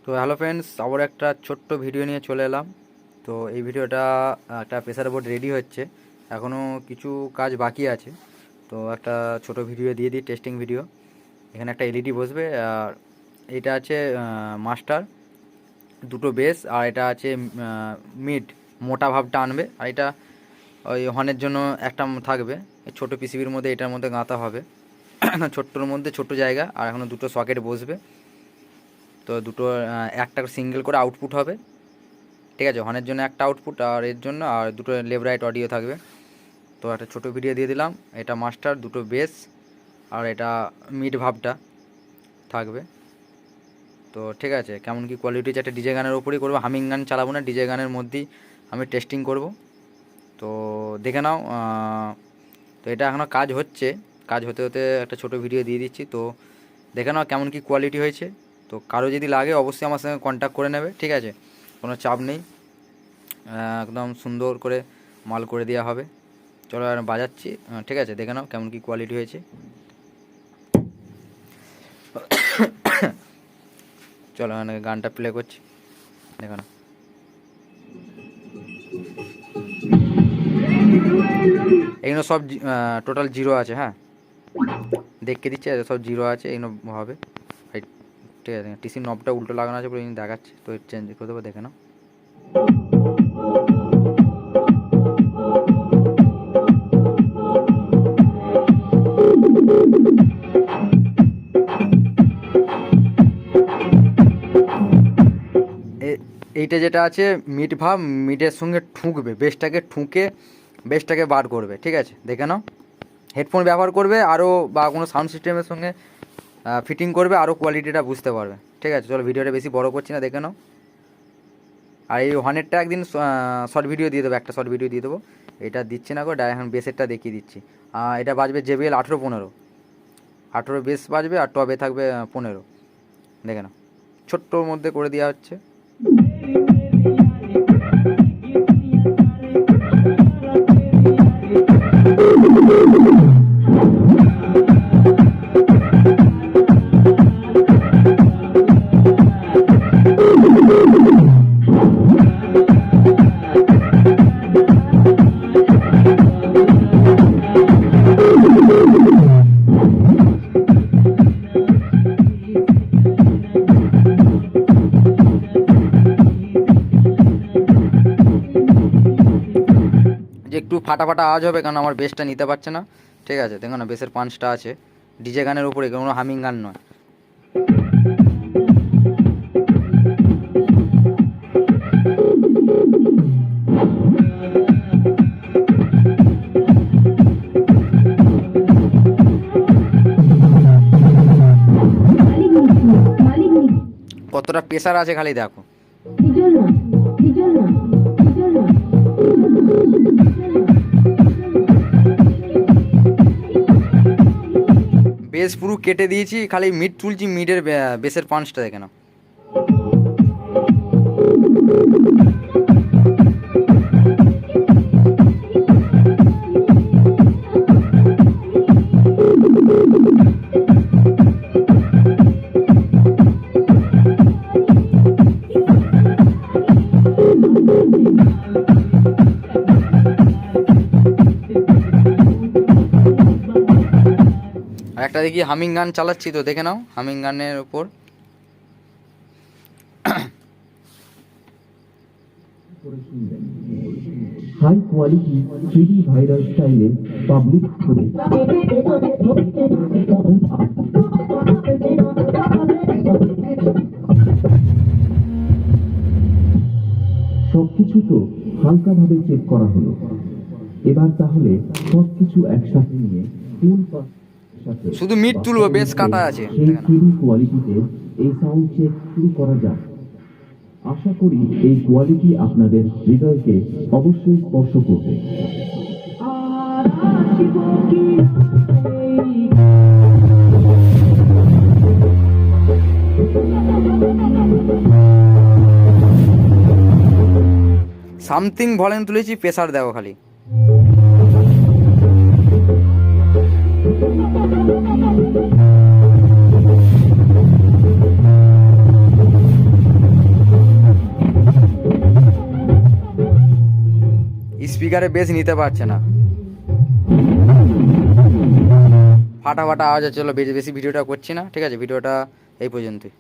তো hello friends, আবার একটা ছোট্ট ভিডিও নিয়ে চলে এলাম। তো এই ভিডিওটা একটা প্রেসার বোর্ড রেডি হচ্ছে, এখনও কিছু কাজ বাকি আছে। তো একটা ছোট ভিডিও দিয়ে দিই, টেস্টিং ভিডিও। এখানে একটা এলইডি বসবে, আর এটা আছে মাস্টার, দুটো বেস, আর এটা আছে মিড, মোটা ভাবটা আনবে। আর এটা ওই হর্নের জন্য একটা থাকবে, ছোট পিসিবির মধ্যে, এটার মধ্যে গাঁথা হবে। ছোট্টর মধ্যে ছোট্ট জায়গা, আর এখনও দুটো সকেট বসবে। তো দুটো একটা সিঙ্গেল করে আউটপুট হবে, ঠিক আছে। হর্নের জন্য একটা আউটপুট, আর এর জন্য আর দুটো লেফট রাইট অডিও থাকবে। তো একটা ছোটো ভিডিও দিয়ে দিলাম। এটা মাস্টার, দুটো বেস, আর এটা মিড ভাবটা থাকবে। তো ঠিক আছে, কেমন কি কোয়ালিটি হচ্ছে, একটা ডিজে গানের ওপরেই করবো, হামিং গান চালাবো না, ডিজে গানের মধ্যেই আমি টেস্টিং করব। তো দেখে নাও। তো এটা এখনও কাজ হচ্ছে, কাজ হতে হতে একটা ছোটো ভিডিও দিয়ে দিচ্ছি। তো দেখে নাও কেমন কি কোয়ালিটি হয়েছে। তো কারো যদি লাগে অবশ্যই আমার সঙ্গে কন্ট্যাক্ট করে নেবে, ঠিক আছে, কোনো চাপ নেই, একদম সুন্দর করে মাল করে দেওয়া হবে। চলো আর বাজাচ্ছি, ঠিক আছে, দেখে নাও কেমন কি কোয়ালিটি হয়েছে। চলো গানটা প্লে করছি, দেখো না। এইগুলো সব টোটাল জিরো আছে, হ্যাঁ, দেখে দিচ্ছে সব জিরো আছে, এইগুলো হবে। ঠিক আছে, টিসির নবটা উল্টো লাগানো আছে বলে দেখাচ্ছে, তো চেঞ্জ করে দেবো, দেখে নাও। এইটা যেটা আছে মিড ভাব, মিডের সঙ্গে ঠুকবে, বেসটাকে বার করবে, ঠিক আছে, দেখে নাও। হেডফোন ব্যবহার করবে আরও, বা কোনো সাউন্ড সিস্টেমের সঙ্গে ফিটিং করবে, আরও কোয়ালিটিটা বুঝতে পারবে, ঠিক আছে। চলো ভিডিওটা বেশি বড় করছি না, দেখে নাও। আর এই হর্নেরটা একদিন শর্ট ভিডিও দিয়ে দেবো, একটা শর্ট ভিডিও দিয়ে দেবো। এটা দিচ্ছি না গো, ডাইরেক্ট এখন বেসেরটা দেখিয়ে দিচ্ছি। এটা বাজবে JBL 1815 বেস বাজবে, আর টবে থাকবে 15, দেখে নাও। ছোট্টোর মধ্যে করে দেওয়া হচ্ছে। যে একটু ফাটা ফাটা আওয়াজ হবে, কারণ আমার বেসটা নিতে পারছে না, ঠিক আছে। দেখো না, বেসের পাঞ্চটা আছে, ডিজে গানের উপরে, কোনো হামিং গান নয়। কতটা প্রেসার আছে খালি দেখো। বেস পুরো কেটে দিয়েছি, খালি মিড তুলছি, মিডের বেসের পাঞ্চটা দেখে নাও। আর একটা দেখি হামিং গান চালাচ্ছি, তো দেখে নাও হামিং গানের উপর। হাই কোয়ালিটি 3D ভাইরাল স্টাইলে পাবলিক করে সবকিছু তো হালকাভাবে চেক করা হলো। এবার তাহলে সবকিছু একসাথে নিয়ে শুধু মিড তুলবো, বেস কাটা আছে, সেই 3D কোয়ালিটিতে এই সাউন্ড চেক শুরু করা যাক। আশা করি এই কোয়ালিটি আপনাদের হৃদয়কে অবশ্যই স্পর্শ করবে। সামথিং ভলিউম তুলেছি, প্রেসার দেখো খালি। স্পিকারে বেশ নিতে পারছে না, ফাটা ফাটা আওয়াজ হচ্ছে। চলো বেশি ভিডিওটা করছি না, ঠিক আছে, ভিডিওটা এই পর্যন্তই।